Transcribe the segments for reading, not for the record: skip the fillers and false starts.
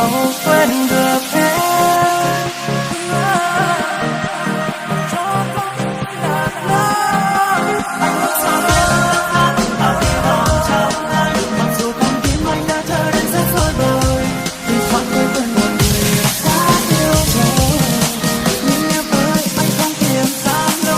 nào quên được em. Dù con tim anh đã trở nên rất rối bời vì thoát với từng một người đã yêu rồi, nhưng em ơi anh không tìm ra lối.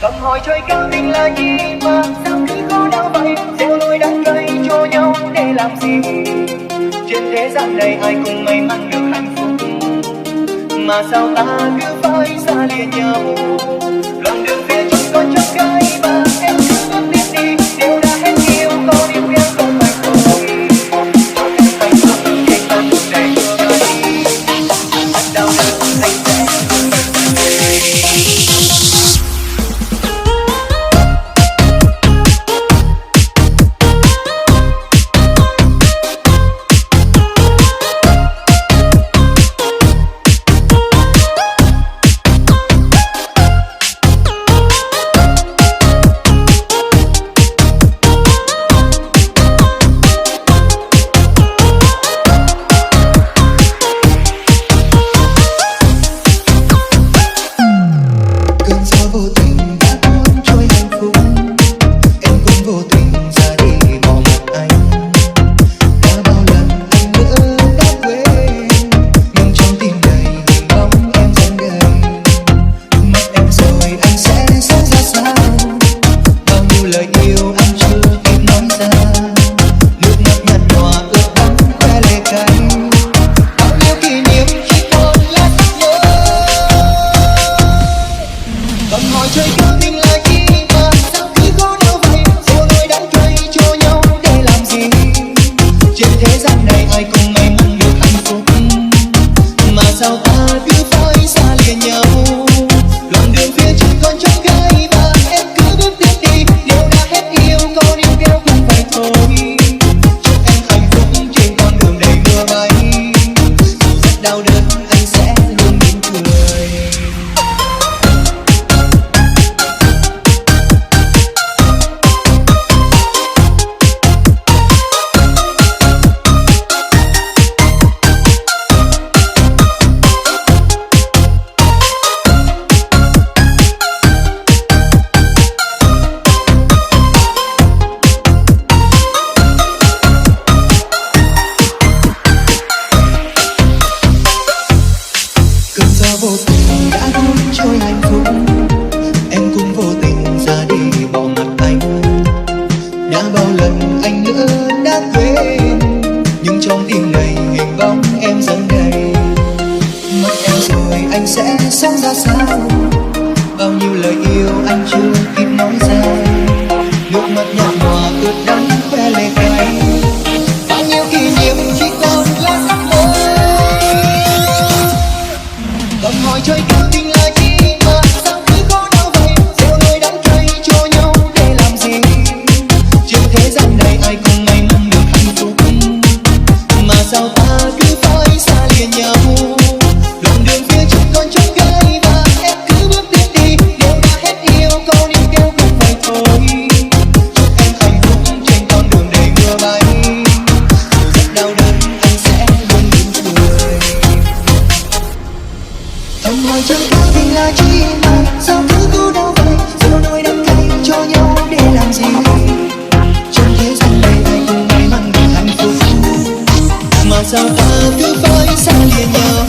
Cầm hỏi trời cao tình là gì mà sao cứ khổ đau vậy, gieo đôi đắng cay cho nhau để làm gì. Trên thế gian này ai cũng may mắn được hạnh phúc, mà sao ta cứ phải xa lìa nhau. Đoạn đường phía trước còn trông gai mà em cứ bước tiếp đi, đều đã hết yêu có điều em không phải thôi. Cho em hạnh phúc trên con đường này mưa bay, thật đau đớn anh sẽ luôn bên em. sao ta cứ phải xa lìa nhau.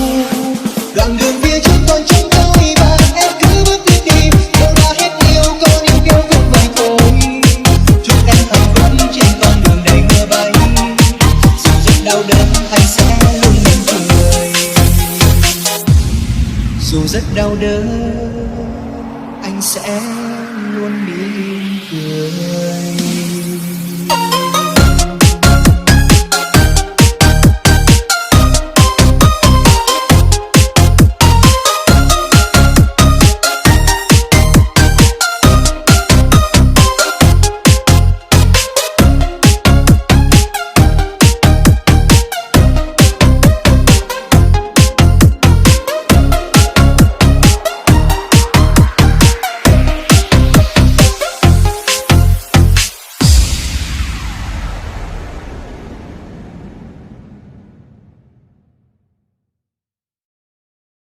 Đoạn đường phía trước còn trông gai và em cứ bước tiếp đi. Yêu đã hết yêu, còn yêu kêu không phải thôi. Chúc em hạnh phúc rất đau đớn anh sẽ luôn mỉm cười.